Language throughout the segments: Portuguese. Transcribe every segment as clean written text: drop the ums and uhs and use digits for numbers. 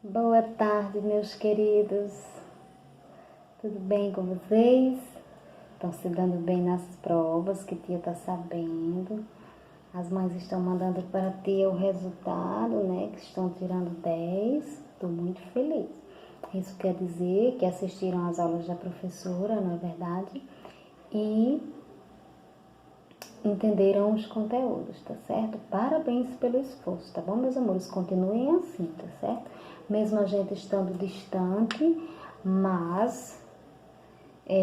Boa tarde, meus queridos. Tudo bem com vocês? Estão se dando bem nas provas que tia está sabendo. As mães estão mandando para tia o resultado, né? Que estão tirando 10. Estou muito feliz. Isso quer dizer que assistiram às aulas da professora, não é verdade? E entenderam os conteúdos, tá certo? Parabéns pelo esforço, tá bom, meus amores? Continuem assim, tá certo? Mesmo a gente estando distante, mas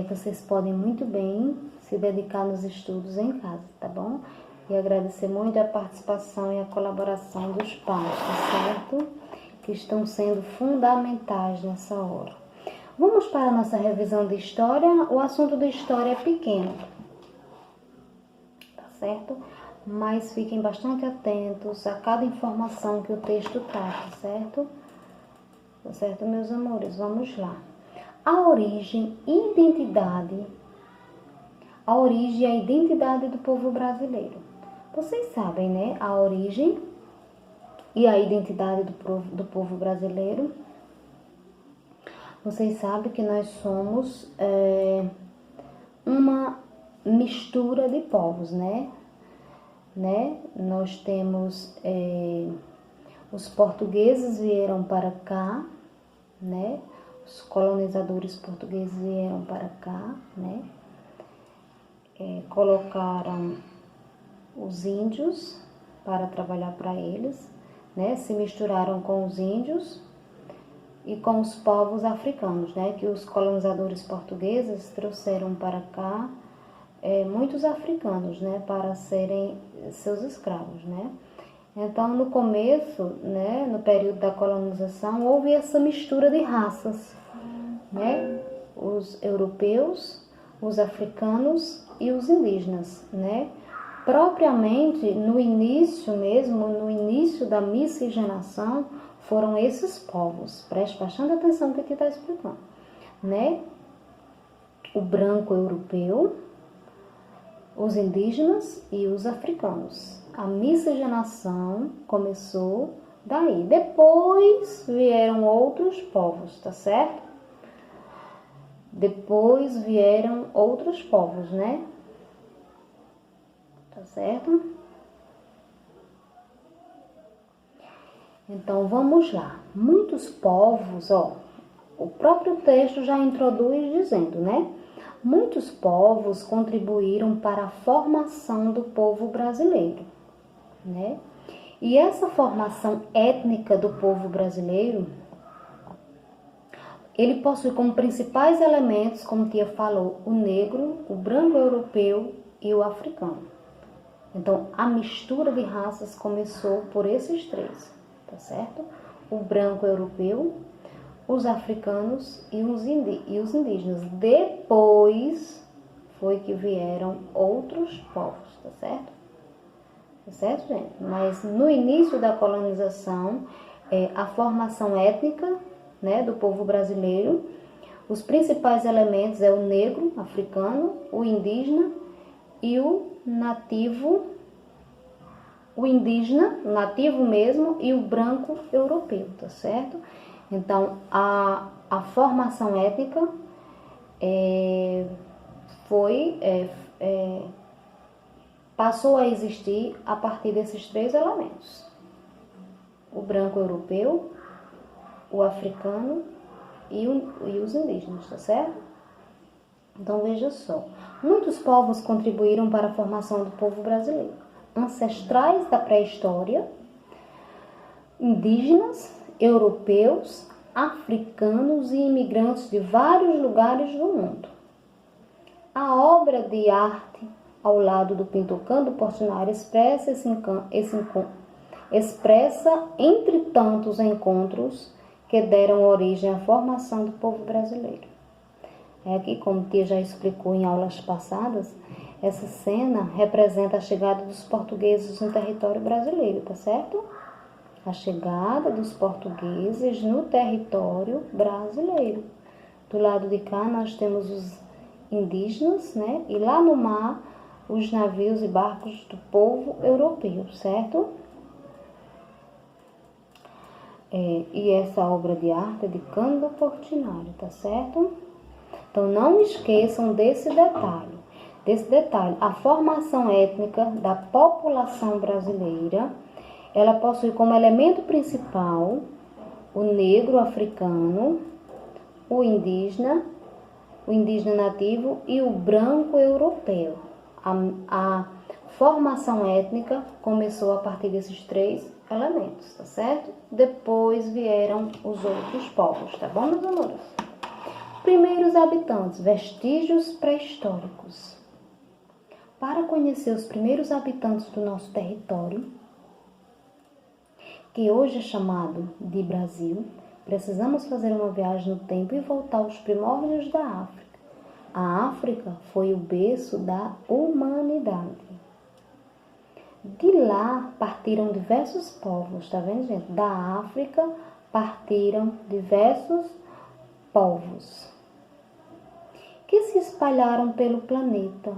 vocês podem muito bem se dedicar nos estudos em casa, tá bom? E agradecer muito a participação e a colaboração dos pais, tá certo? Que estão sendo fundamentais nessa hora. Vamos para a nossa revisão de história. O assunto de história é pequeno, certo? Mas fiquem bastante atentos a cada informação que o texto traz, certo? Tá certo, meus amores? Vamos lá. A origem e a identidade do povo brasileiro. Vocês sabem, né? A origem e a identidade do povo brasileiro. Vocês sabem que nós somos uma mistura de povos, né? Nós temos os portugueses vieram para cá, né? Os colonizadores portugueses vieram para cá, né? Colocaram os índios para trabalhar para eles, né? Se misturaram com os índios e com os povos africanos, né? Que os colonizadores portugueses trouxeram para cá muitos africanos, né, para serem seus escravos, né? Então, no começo, né, no período da colonização, houve essa mistura de raças, né? Os europeus, os africanos e os indígenas, né? Propriamente, no início da miscigenação, foram esses povos. Preste bastante atenção no que está explicando, né? O branco europeu, os indígenas e os africanos. A miscigenação começou daí. Depois vieram outros povos, tá certo? Depois vieram outros povos, né? Tá certo? Então vamos lá. Muitos povos, o próprio texto já introduz dizendo, né? Muitos povos contribuíram para a formação do povo brasileiro, né? E essa formação étnica do povo brasileiro, ele possui como principais elementos, como tia falou, o negro, o branco europeu e o africano. Então, a mistura de raças começou por esses três, tá certo? O branco europeu, os africanos e os indígenas. Depois foi que vieram outros povos, tá certo? Tá certo, gente? Mas no início da colonização, a formação étnica, né, do povo brasileiro, os principais elementos é o negro africano, o indígena e o nativo, o indígena, nativo mesmo, e o branco europeu, tá certo? Então, a formação étnica passou a existir a partir desses três elementos. O branco europeu, o africano e os indígenas, tá certo? Então, veja só. Muitos povos contribuíram para a formação do povo brasileiro. Ancestrais da pré-história, indígenas, europeus, africanos e imigrantes de vários lugares do mundo. A obra de arte ao lado do pintor Cândido Portinari expressa entre tantos encontros que deram origem à formação do povo brasileiro. Aqui, como tia já explicou em aulas passadas, essa cena representa a chegada dos portugueses no território brasileiro, tá certo? A chegada dos portugueses no território brasileiro. Do lado de cá nós temos os indígenas, né? E lá no mar, os navios e barcos do povo europeu, certo? E essa obra de arte é de Cândido Portinari, tá certo? Então não esqueçam desse detalhe. A formação étnica da população brasileira, ela possui como elemento principal o negro africano, o indígena nativo e o branco europeu. A formação étnica começou a partir desses 3 elementos, tá certo? Depois vieram os outros povos, tá bom, meus amores? Primeiros habitantes, vestígios pré-históricos. Para conhecer os primeiros habitantes do nosso território, que hoje é chamado de Brasil, precisamos fazer uma viagem no tempo e voltar aos primórdios da África. A África foi o berço da humanidade. De lá partiram diversos povos, tá vendo, gente? Da África partiram diversos povos que se espalharam pelo planeta.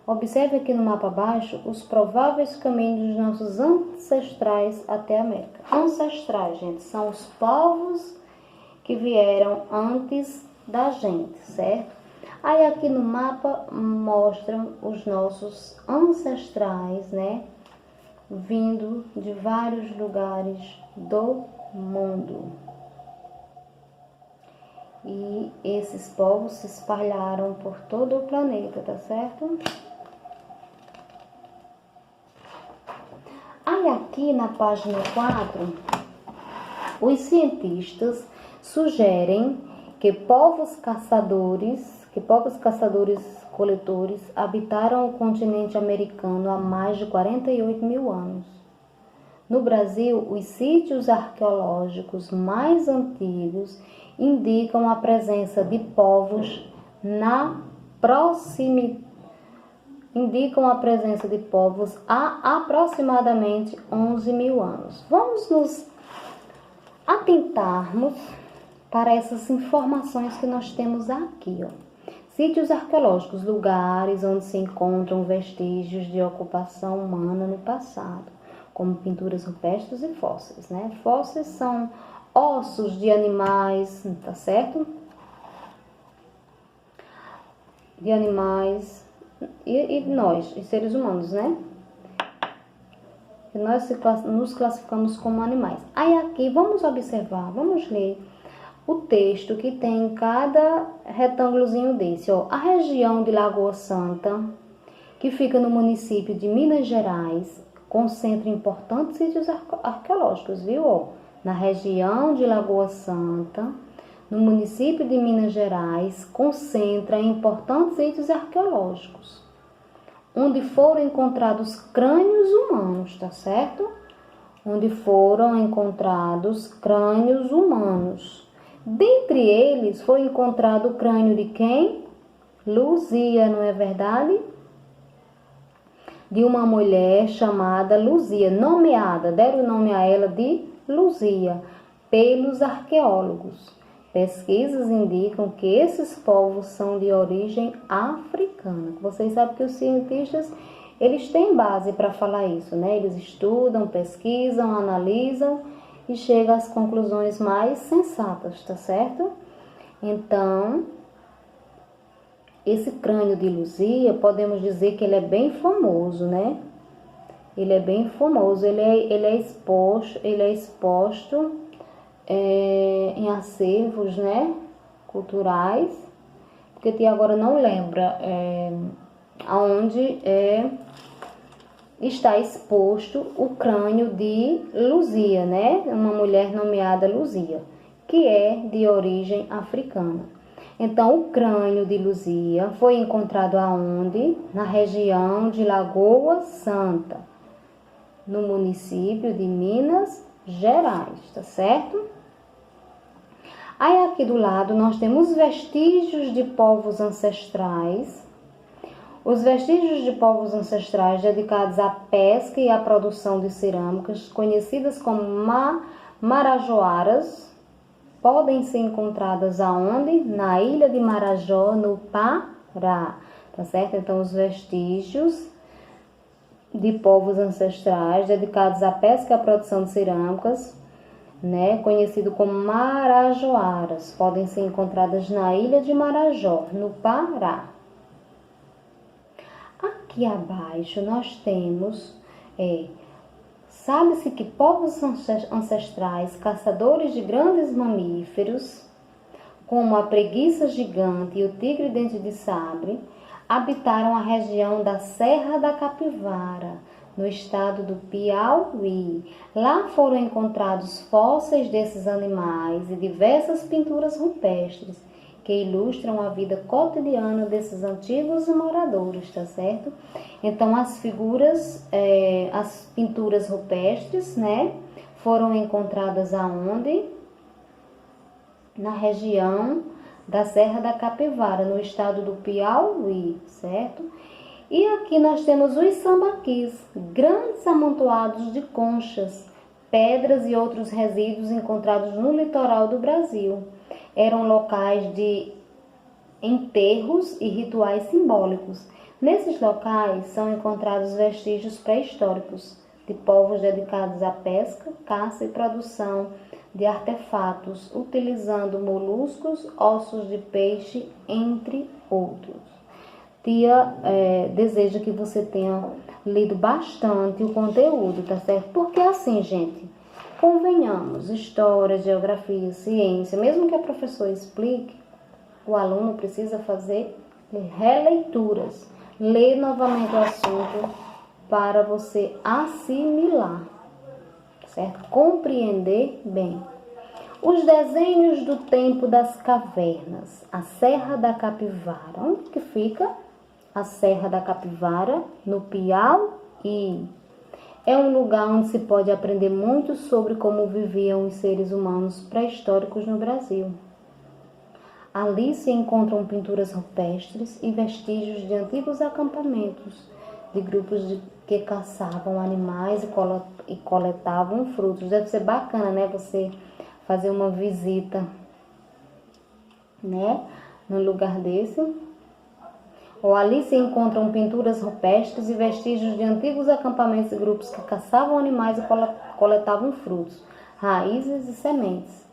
Observe aqui no mapa abaixo os prováveis caminhos dos nossos ancestrais até a América. Ancestrais, gente, são os povos que vieram antes da gente, certo? Aí aqui no mapa mostram os nossos ancestrais, né? Vindo de vários lugares do mundo. E esses povos se espalharam por todo o planeta, tá certo? Aí aqui na página 4, os cientistas sugerem que povos caçadores-coletores habitaram o continente americano há mais de 48 mil anos. No Brasil, os sítios arqueológicos mais antigos indicam a presença de povos há aproximadamente 11 mil anos. Vamos nos atentarmos para essas informações que nós temos aqui, ó. Sítios arqueológicos, lugares onde se encontram vestígios de ocupação humana no passado, como pinturas rupestres e fósseis, né? Fósseis são ossos de animais, tá certo? De animais e nós, os seres humanos, né? E nós nos classificamos como animais. Aí aqui, vamos observar, vamos ler o texto que tem em cada retângulozinho desse, ó. A região de Lagoa Santa, que fica no município de Minas Gerais, concentra importantes sítios arqueológicos, viu? Ó, na região de Lagoa Santa, no município de Minas Gerais, concentra importantes sítios arqueológicos, onde foram encontrados crânios humanos, tá certo? Onde foram encontrados crânios humanos. Dentre eles foi encontrado o crânio de quem? Luzia, não é verdade? De uma mulher chamada Luzia, nomeada, deram o nome a ela de Luzia, pelos arqueólogos. Pesquisas indicam que esses povos são de origem africana. Vocês sabem que os cientistas, eles têm base para falar isso, né? Eles estudam, pesquisam, analisam e chegam às conclusões mais sensatas, tá certo? Então, esse crânio de Luzia, podemos dizer que ele é bem famoso, né? Ele é bem famoso, ele é exposto em acervos, né, culturais, porque agora não lembra aonde está exposto o crânio de Luzia, né, uma mulher nomeada Luzia, que é de origem africana. Então, o crânio de Luzia foi encontrado aonde? Na região de Lagoa Santa, no município de Minas Gerais, tá certo? Aí aqui do lado nós temos vestígios de povos ancestrais. Os vestígios de povos ancestrais dedicados à pesca e à produção de cerâmicas, conhecidas como marajoaras, podem ser encontradas aonde? Na ilha de Marajó, no Pará, tá certo? Então, os vestígios de povos ancestrais dedicados à pesca e à produção de cerâmicas né, conhecido como marajoaras, podem ser encontradas na ilha de Marajó, no Pará. Aqui abaixo nós temos, sabe-se que povos ancestrais, caçadores de grandes mamíferos, como a preguiça gigante e o tigre dente de sabre, habitaram a região da Serra da Capivara, no estado do Piauí. Lá foram encontrados fósseis desses animais e diversas pinturas rupestres que ilustram a vida cotidiana desses antigos moradores, tá certo? Então, as pinturas rupestres, né, foram encontradas aonde? Na região da Serra da Capivara, no estado do Piauí, certo? E aqui nós temos os sambaquis, grandes amontoados de conchas, pedras e outros resíduos encontrados no litoral do Brasil. Eram locais de enterros e rituais simbólicos. Nesses locais são encontrados vestígios pré-históricos de povos dedicados à pesca, caça e produção de artefatos, utilizando moluscos, ossos de peixe, entre outros. Tia deseja que você tenha lido bastante o conteúdo, tá certo? Porque assim, gente, convenhamos, história, geografia, ciência, mesmo que a professora explique, o aluno precisa fazer releituras, ler novamente o assunto para você assimilar, certo? Compreender bem. Os desenhos do tempo das cavernas, a Serra da Capivara. Onde que fica a Serra da Capivara? No Piauí. É um lugar onde se pode aprender muito sobre como viviam os seres humanos pré-históricos no Brasil. Ali se encontram pinturas rupestres e vestígios de antigos acampamentos, de grupos que caçavam animais e coletavam frutos. Deve ser bacana, né? Você fazer uma visita, né? Num lugar desse. Ou ali se encontram pinturas rupestres e vestígios de antigos acampamentos e grupos que caçavam animais e coletavam frutos, raízes e sementes.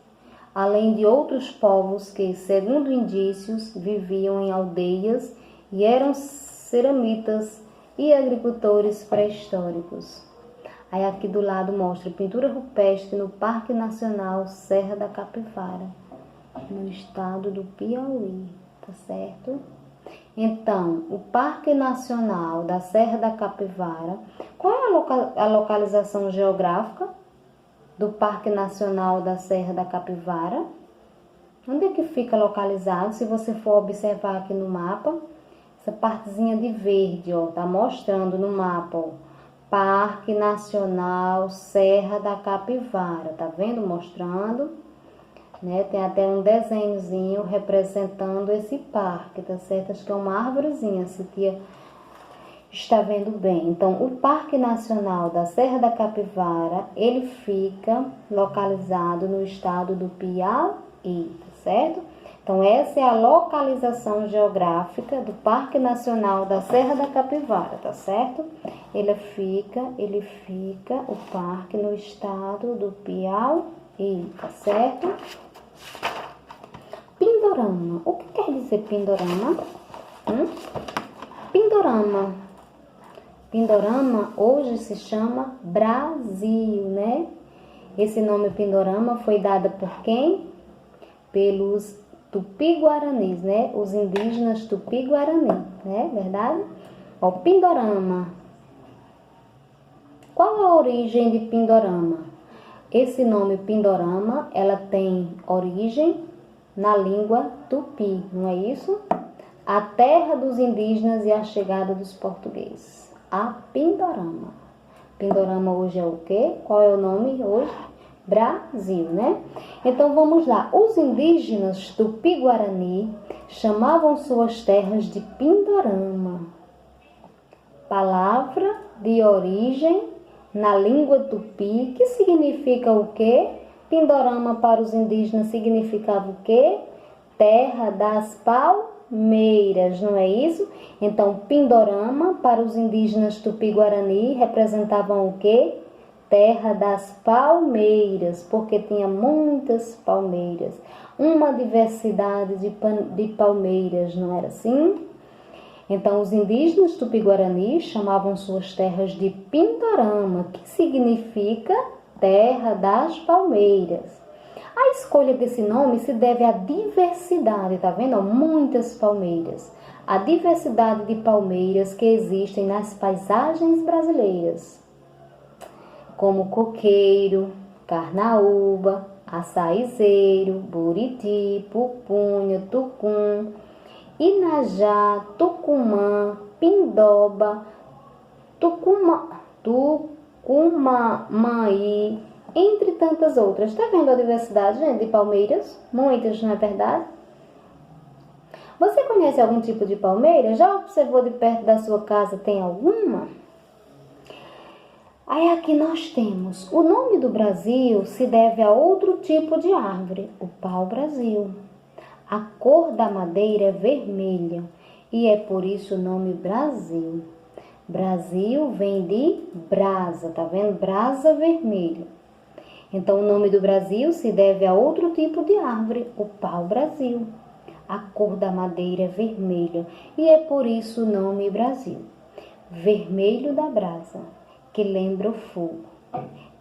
Além de outros povos que, segundo indícios, viviam em aldeias e eram ceramitas e agricultores pré-históricos. Aí aqui do lado mostra pintura rupestre no Parque Nacional Serra da Capivara, no estado do Piauí, tá certo? Então, o Parque Nacional da Serra da Capivara, qual é a localização geográfica do Parque Nacional da Serra da Capivara? Onde é que fica localizado? Se você for observar aqui no mapa, essa partezinha de verde, ó, tá mostrando no mapa, ó, Parque Nacional Serra da Capivara, tá vendo? Mostrando, né? Tem até um desenhozinho representando esse parque, tá certo? Acho que é uma árvorezinha, se tia está vendo bem. Então, o Parque Nacional da Serra da Capivara, ele fica localizado no estado do Piauí, tá certo? Então, essa é a localização geográfica do Parque Nacional da Serra da Capivara, tá certo? Ele fica, o parque no estado do Piauí, tá certo? Pindorama. O que quer dizer Pindorama? Pindorama. Pindorama hoje se chama Brasil, né? Esse nome Pindorama foi dado por quem? Pelos Tupi-Guaranis, né? Os indígenas Tupi-Guarani, né? Verdade? Ó, Pindorama. Qual a origem de Pindorama? Esse nome Pindorama, ela tem origem na língua Tupi, não é isso? A terra dos indígenas e a chegada dos portugueses. A Pindorama. Pindorama hoje é o quê? Qual é o nome hoje? Brasil, né? Então vamos lá. Os indígenas Tupi-Guarani chamavam suas terras de Pindorama. Palavra de origem na língua Tupi, que significa o quê? Pindorama para os indígenas significava o quê? Terra das palmeiras, não é isso? Então, Pindorama para os indígenas Tupi-Guarani representavam o quê? terra das palmeiras, porque tinha muitas palmeiras, uma diversidade de palmeiras, não era assim? Então, os indígenas tupi-guarani chamavam suas terras de Pintorama, que significa terra das palmeiras. A escolha desse nome se deve à diversidade, tá vendo? Muitas palmeiras. A diversidade de palmeiras que existem nas paisagens brasileiras, como coqueiro, carnaúba, açaizeiro, buriti, pupunha, tucum, inajá, tucumã, pindoba, tucumamaí, entre tantas outras. Tá vendo a diversidade, gente, de palmeiras? Muitas, não é verdade? Você conhece algum tipo de palmeira? Já observou de perto da sua casa? Tem alguma? Aí aqui nós temos, o nome do Brasil se deve a outro tipo de árvore, o pau-brasil. A cor da madeira é vermelha e é por isso o nome Brasil. Brasil vem de brasa, tá vendo? Brasa vermelha. Então o nome do Brasil se deve a outro tipo de árvore, o pau-brasil. A cor da madeira é vermelha e é por isso o nome Brasil. Vermelho da brasa, que lembra o fogo.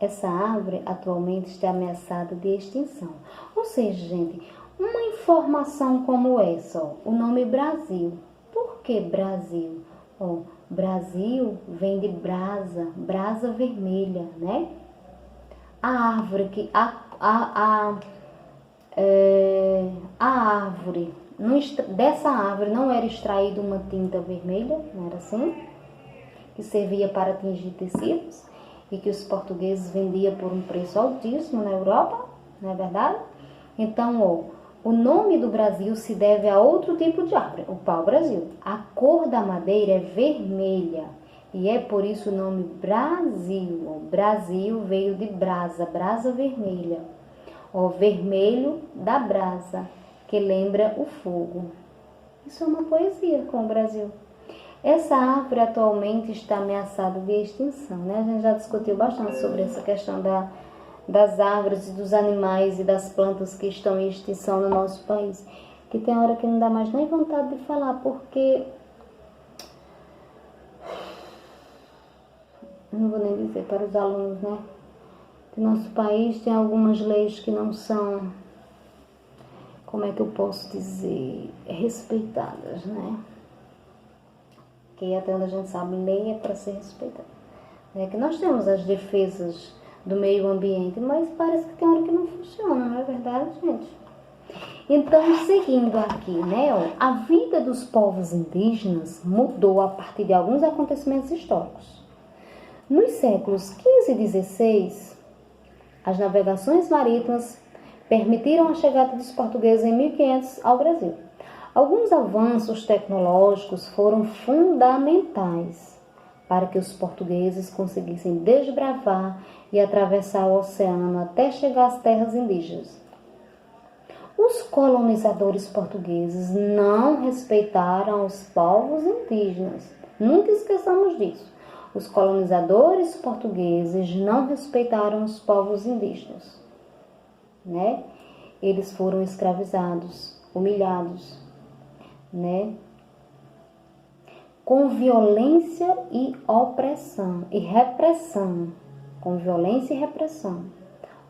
Essa árvore atualmente está ameaçada de extinção. Ou seja, gente, uma informação como essa, ó, o nome Brasil. Por que Brasil? Ó, Brasil vem de brasa, brasa vermelha, né? A árvore que a árvore, dessa árvore não era extraída uma tinta vermelha, não era assim? Que servia para tingir tecidos e que os portugueses vendiam por um preço altíssimo na Europa, não é verdade? Então, ó, o nome do Brasil se deve a outro tipo de árvore, o pau-brasil. A cor da madeira é vermelha e é por isso o nome Brasil. O Brasil veio de brasa, brasa vermelha. O vermelho da brasa, que lembra o fogo. Isso é uma poesia com o Brasil. Essa árvore atualmente está ameaçada de extinção, né? A gente já discutiu bastante sobre essa questão das árvores e dos animais e das plantas que estão em extinção no nosso país. Que tem hora que não dá mais nem vontade de falar, porque... não vou nem dizer para os alunos, né? Que nosso país tem algumas leis que não são, como é que eu posso dizer, respeitadas, né? Que até onde a gente sabe, lei é para ser respeitada. É que nós temos as defesas do meio ambiente, mas parece que tem hora que não funciona, não é verdade, gente? Então, seguindo aqui, né, ó, a vida dos povos indígenas mudou a partir de alguns acontecimentos históricos. Nos séculos XV e XVI, as navegações marítimas permitiram a chegada dos portugueses em 1500 ao Brasil. Alguns avanços tecnológicos foram fundamentais para que os portugueses conseguissem desbravar e atravessar o oceano até chegar às terras indígenas. Os colonizadores portugueses não respeitaram os povos indígenas. Nunca esqueçamos disso. Os colonizadores portugueses não respeitaram os povos indígenas, né? Eles foram escravizados, humilhados, né? Com violência e opressão e repressão, com violência e repressão,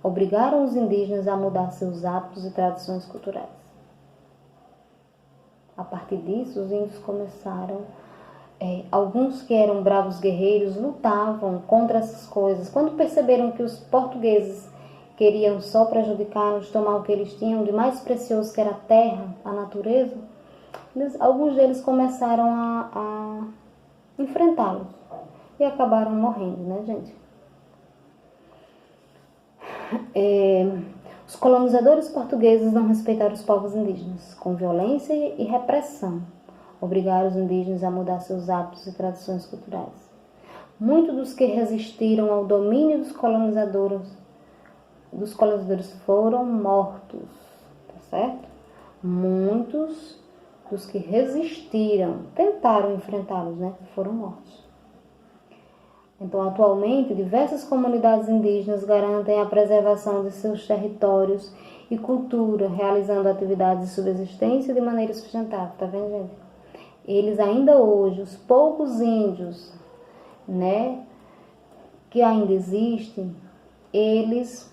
obrigaram os indígenas a mudar seus hábitos e tradições culturais. A partir disso, os índios começaram, alguns que eram bravos guerreiros lutavam contra essas coisas. Quando perceberam que os portugueses queriam só prejudicar-los, tomar o que eles tinham de mais precioso, que era a terra, a natureza, alguns deles começaram a enfrentá-los e acabaram morrendo, né, gente? Os colonizadores portugueses não respeitaram os povos indígenas, com violência e repressão, obrigaram os indígenas a mudar seus hábitos e tradições culturais. Muitos dos que resistiram ao domínio dos colonizadores foram mortos, tá certo? Muitos dos que resistiram, tentaram enfrentá-los, né, foram mortos. Então, atualmente, diversas comunidades indígenas garantem a preservação de seus territórios e cultura, realizando atividades de subsistência de maneira sustentável. Tá vendo, gente? Eles ainda hoje, os poucos índios, né, que ainda existem, eles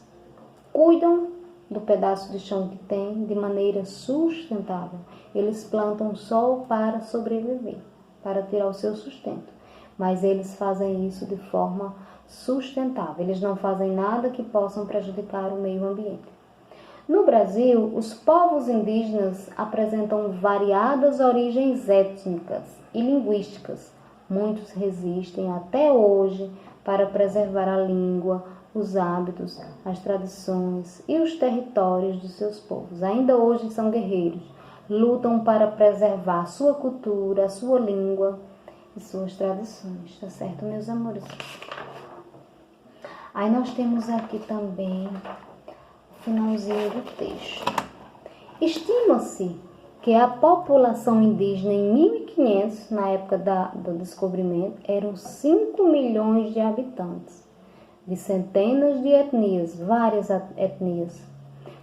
cuidam do pedaço de chão que tem de maneira sustentável. Eles plantam só para sobreviver, para tirar o seu sustento. Mas eles fazem isso de forma sustentável. Eles não fazem nada que possam prejudicar o meio ambiente. No Brasil, os povos indígenas apresentam variadas origens étnicas e linguísticas. Muitos resistem até hoje para preservar a língua, os hábitos, as tradições e os territórios de seus povos. Ainda hoje são guerreiros, lutam para preservar sua cultura, sua língua e suas tradições, tá certo, meus amores? Aí nós temos aqui também o finalzinho do texto. Estima-se que a população indígena em 1500, na época do descobrimento, eram 5 milhões de habitantes, de centenas de etnias, várias etnias,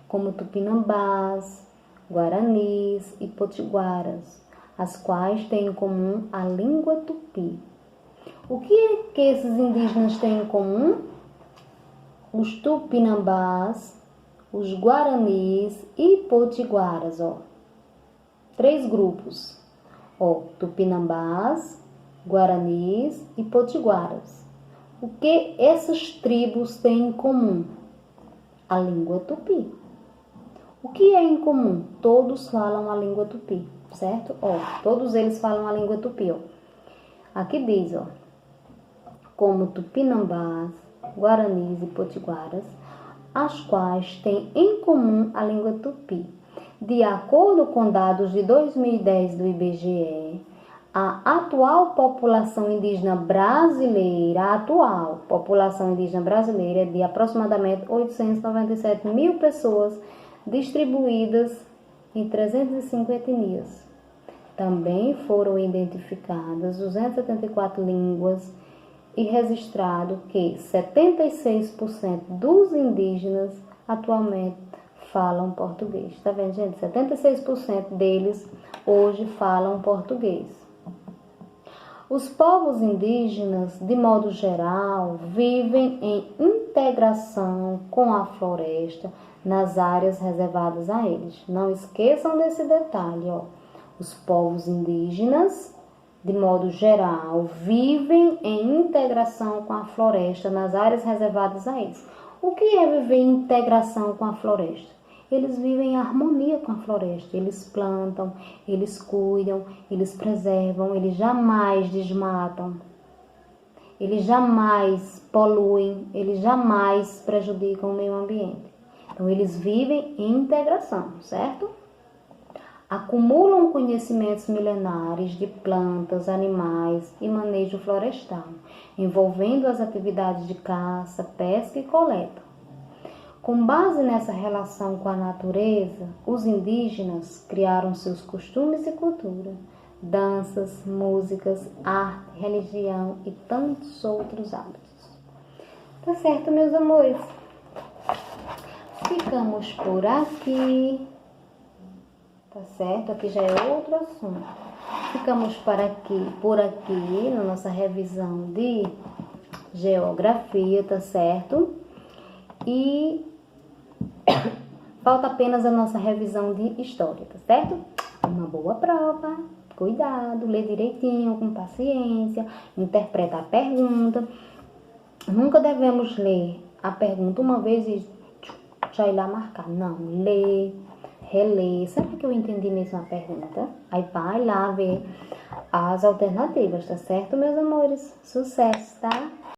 como tupinambás, guaranis e potiguaras, as quais têm em comum a língua tupi. O que é que esses indígenas têm em comum? Os tupinambás, os guaranis e potiguaras, ó. 3 grupos, ó, tupinambás, guaranis e potiguaras. O que essas tribos têm em comum? A língua tupi. O que é em comum? Todos falam a língua tupi, certo? Ó, todos eles falam a língua tupi, ó. Aqui diz, ó, como tupinambás, guaranis e potiguaras, as quais têm em comum a língua tupi. De acordo com dados de 2010 do IBGE, a atual população indígena brasileira é de aproximadamente 897 mil pessoas distribuídas em 305 etnias. Também foram identificadas 274 línguas e registrado que 76% dos indígenas atualmente falam português. Tá vendo, gente? 76% deles hoje falam português. Os povos indígenas, de modo geral, vivem em integração com a floresta nas áreas reservadas a eles. Não esqueçam desse detalhe, ó. Os povos indígenas, de modo geral, vivem em integração com a floresta nas áreas reservadas a eles. O que é viver em integração com a floresta? Eles vivem em harmonia com a floresta. Eles plantam, eles cuidam, eles preservam, eles jamais desmatam, eles jamais poluem, eles jamais prejudicam o meio ambiente. Então, eles vivem em integração, certo? Acumulam conhecimentos milenares de plantas, animais e manejo florestal, envolvendo as atividades de caça, pesca e coleta. Com base nessa relação com a natureza, os indígenas criaram seus costumes e cultura, danças, músicas, arte, religião e tantos outros hábitos. Tá certo, meus amores? Ficamos por aqui. Tá certo? Aqui já é outro assunto. Ficamos por aqui na nossa revisão de geografia, tá certo? E falta apenas a nossa revisão de história, tá certo? Uma boa prova, cuidado, lê direitinho, com paciência, interpreta a pergunta. Nunca devemos ler a pergunta uma vez e já ir lá marcar. Não, lê, relê. Será que eu entendi mesmo a pergunta? Aí vai lá ver as alternativas, tá certo, meus amores? Sucesso, tá?